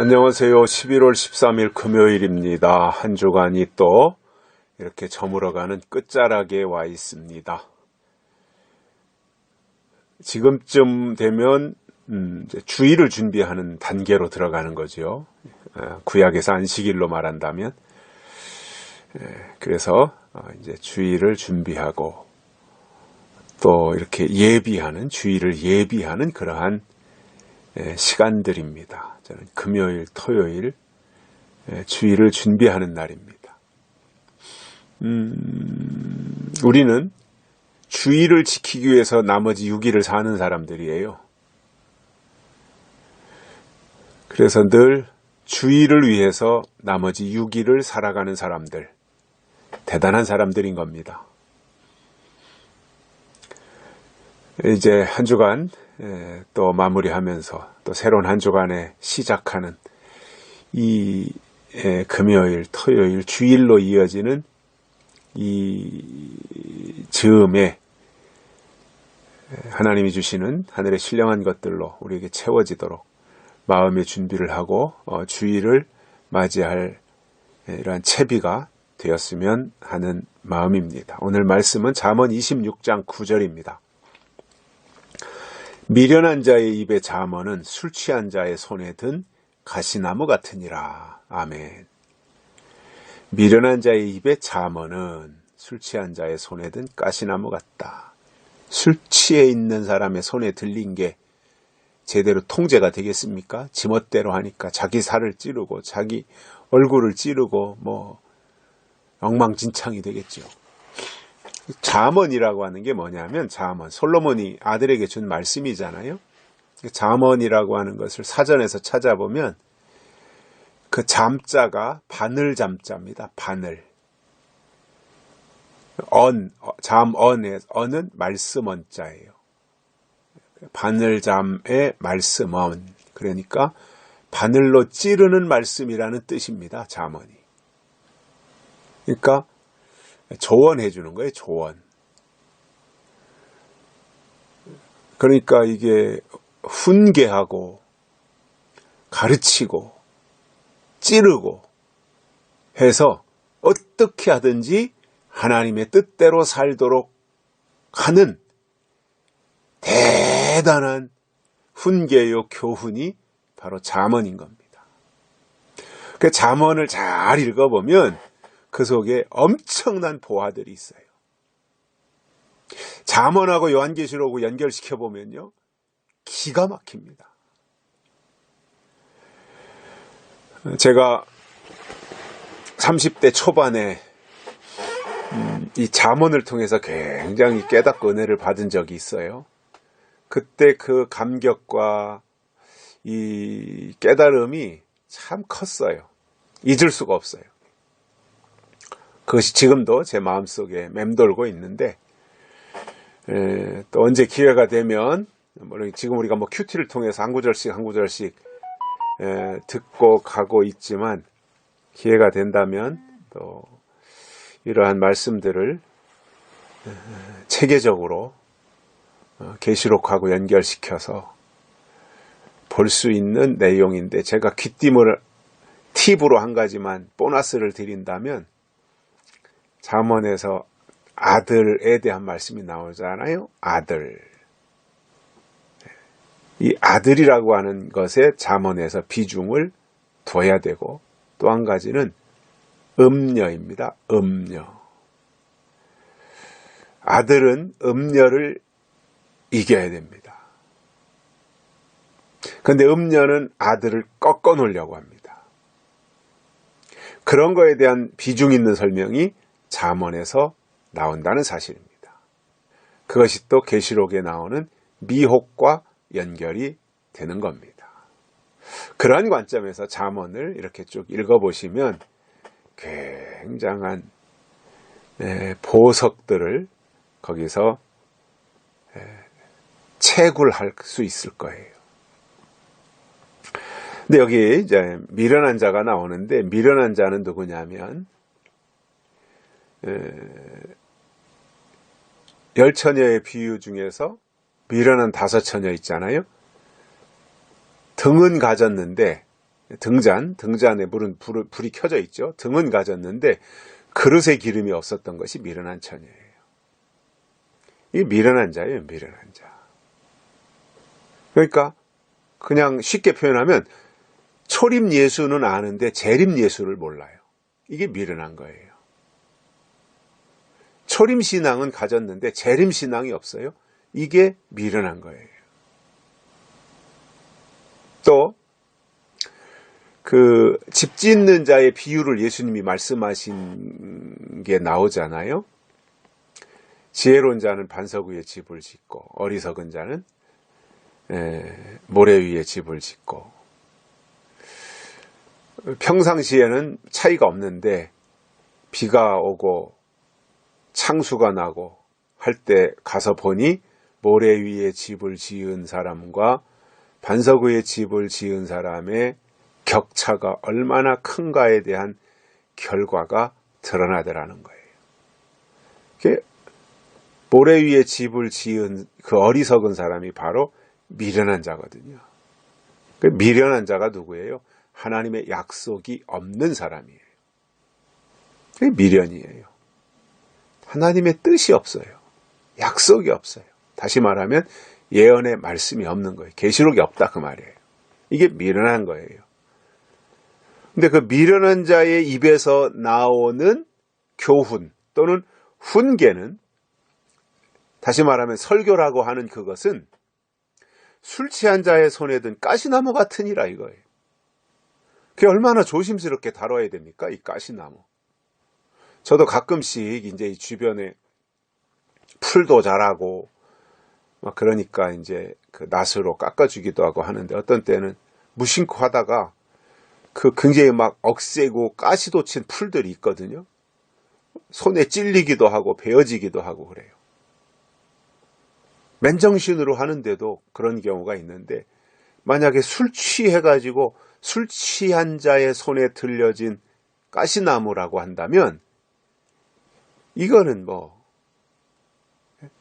안녕하세요. 11월 13일 금요일입니다. 한 주간이 또 이렇게 저물어가는 끝자락에 와 있습니다. 지금쯤 되면 이제 주일을 준비하는 단계로 들어가는 거죠. 구약에서 안식일로 말한다면. 그래서 이제 주일을 준비하고 또 이렇게 주일을 예비하는 그러한 시간들입니다. 저는 금요일, 토요일 주일을 준비하는 날입니다. 우리는 주일을 지키기 위해서 나머지 6일을 사는 사람들이에요. 그래서 늘 주일을 위해서 나머지 6일을 살아가는 사람들, 대단한 사람들인 겁니다. 이제 한 주간 또 마무리하면서 또 새로운 한 주간에 시작하는 이 금요일, 토요일, 주일로 이어지는 이 즈음에 하나님이 주시는 하늘의 신령한 것들로 우리에게 채워지도록 마음의 준비를 하고 주일을 맞이할 이러한 채비가 되었으면 하는 마음입니다. 오늘 말씀은 잠언 26장 9절입니다. 미련한 자의 입에 잠언은 술 취한 자의 손에 든 가시나무 같으니라. 아멘. 미련한 자의 입에 잠언은 술 취한 자의 손에 든 가시나무 같다. 술 취해 있는 사람의 손에 들린 게 제대로 통제가 되겠습니까? 지멋대로 하니까 자기 살을 찌르고 자기 얼굴을 찌르고 엉망진창이 되겠죠. 잠언이라고 하는 게 뭐냐면 솔로몬이 아들에게 준 말씀이잖아요. 잠언이라고 하는 것을 사전에서 찾아보면 그 잠자가 바늘 잠자입니다. 바늘. 잠언의 언은 말씀 언자예요. 바늘 잠의 말씀 언. 그러니까 바늘로 찌르는 말씀이라는 뜻입니다. 잠언이. 그러니까 조언해 주는 거예요. 조언. 그러니까 이게 훈계하고 가르치고 찌르고 해서 어떻게 하든지 하나님의 뜻대로 살도록 하는 대단한 훈계요 교훈이 바로 잠언인 겁니다. 그 잠언을 잘 읽어보면 그 속에 엄청난 보화들이 있어요. 잠언하고 요한계시록을 연결시켜보면요. 기가 막힙니다. 제가 30대 초반에 이 잠언을 통해서 굉장히 깨닫고 은혜를 받은 적이 있어요. 그때 그 감격과 이 깨달음이 참 컸어요. 잊을 수가 없어요. 그것이 지금도 제 마음속에 맴돌고 있는데 또 언제 기회가 되면 물론 지금 우리가 큐티를 통해서 한 구절씩 듣고 가고 있지만 기회가 된다면 또 이러한 말씀들을 체계적으로 계시록하고 연결시켜서 볼 수 있는 내용인데 제가 팁으로 한 가지만 보너스를 드린다면 잠언에서 아들에 대한 말씀이 나오잖아요. 아들. 이 아들이라고 하는 것에 잠언에서 비중을 둬야 되고 또 한 가지는 음녀입니다. 음녀. 아들은 음녀를 이겨야 됩니다. 그런데 음녀는 아들을 꺾어 놓으려고 합니다. 그런 거에 대한 비중 있는 설명이 잠언에서 나온다는 사실입니다. 그것이 또 계시록에 나오는 미혹과 연결이 되는 겁니다. 그러한 관점에서 잠언을 이렇게 쭉 읽어보시면 굉장한 보석들을 거기서 채굴할 수 있을 거예요. 근데 여기 이제 미련한 자가 나오는데 미련한 자는 누구냐면 10처녀의 비유 중에서 미련한 5처녀 있잖아요. 등은 가졌는데 등잔에 불이 켜져 있죠. 등은 가졌는데 그릇에 기름이 없었던 것이 미련한 처녀예요. 이게 미련한 자예요, 미련한 자. 그러니까 그냥 쉽게 표현하면 초림 예수는 아는데 재림 예수를 몰라요. 이게 미련한 거예요. 초림 신앙은 가졌는데 재림 신앙이 없어요. 이게 미련한 거예요. 또 그 집 짓는 자의 비유를 예수님이 말씀하신 게 나오잖아요. 지혜로운 자는 반석 위에 집을 짓고 어리석은 자는 모래 위에 집을 짓고, 평상시에는 차이가 없는데 비가 오고 창수가 나고 할 때 가서 보니 모래 위에 집을 지은 사람과 반석 위에 집을 지은 사람의 격차가 얼마나 큰가에 대한 결과가 드러나더라는 거예요. 모래 위에 집을 지은 그 어리석은 사람이 바로 미련한 자거든요. 그 미련한 자가 누구예요? 하나님의 약속이 없는 사람이에요. 그게 미련이에요. 하나님의 뜻이 없어요. 약속이 없어요. 다시 말하면 예언의 말씀이 없는 거예요. 계시록이 없다 그 말이에요. 이게 미련한 거예요. 근데 그 미련한 자의 입에서 나오는 교훈 또는 훈계는, 다시 말하면 설교라고 하는 그것은 술 취한 자의 손에 든 가시나무 같으니라 이거예요. 그게 얼마나 조심스럽게 다뤄야 됩니까? 이 가시나무. 저도 가끔씩 이제 이 주변에 풀도 자라고 막 그러니까 이제 그 낫으로 깎아주기도 하고 하는데, 어떤 때는 무심코 하다가 그 굉장히 막 억세고 가시도 친 풀들이 있거든요. 손에 찔리기도 하고 베어지기도 하고 그래요. 맨정신으로 하는데도 그런 경우가 있는데, 만약에 술 취해가지고 술 취한 자의 손에 들려진 가시나무라고 한다면 이거는 뭐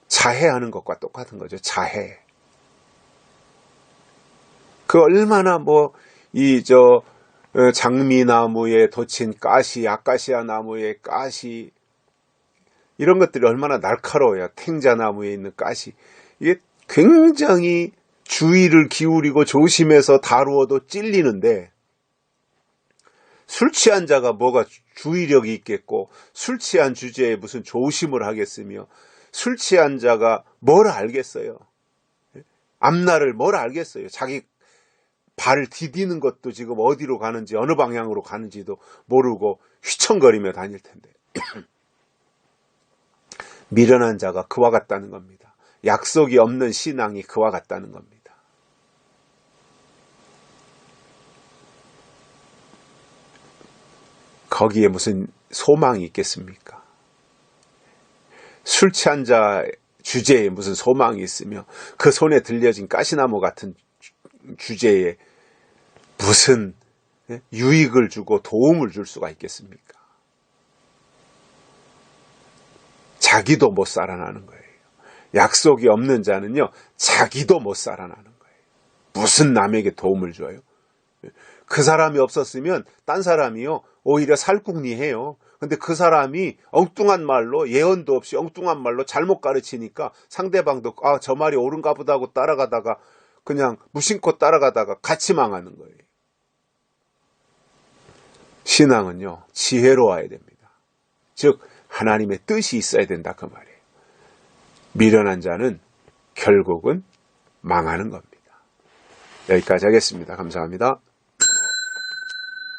자해하는 것과 똑같은 거죠. 자해. 그 얼마나 뭐 장미나무에 돋친 가시, 아카시아 나무의 가시, 이런 것들이 얼마나 날카로워요. 탱자나무에 있는 가시. 이게 굉장히 주의를 기울이고 조심해서 다루어도 찔리는데, 술 취한 자가 뭐가 주의력이 있겠고, 술 취한 주제에 무슨 조심을 하겠으며, 술 취한 자가 뭘 알겠어요. 앞날을 뭘 알겠어요. 자기 발을 디디는 것도 지금 어디로 가는지, 어느 방향으로 가는지도 모르고 휘청거리며 다닐 텐데. 미련한 자가 그와 같다는 겁니다. 약속이 없는 신앙이 그와 같다는 겁니다. 거기에 무슨 소망이 있겠습니까? 술 취한 자 주제에 무슨 소망이 있으며, 그 손에 들려진 가시나무 같은 주제에 무슨 유익을 주고 도움을 줄 수가 있겠습니까? 자기도 못 살아나는 거예요. 약속이 없는 자는요, 자기도 못 살아나는 거예요. 무슨 남에게 도움을 줘요? 그 사람이 없었으면 딴 사람이요, 오히려 살궁리해요. 근데 그 사람이 엉뚱한 말로, 예언도 없이 엉뚱한 말로 잘못 가르치니까 상대방도 저 말이 옳은가 보다 하고 따라가다가 그냥 무심코 따라가다가 같이 망하는 거예요. 신앙은요, 지혜로워야 됩니다. 즉 하나님의 뜻이 있어야 된다 그 말이에요. 미련한 자는 결국은 망하는 겁니다. 여기까지 하겠습니다. 감사합니다.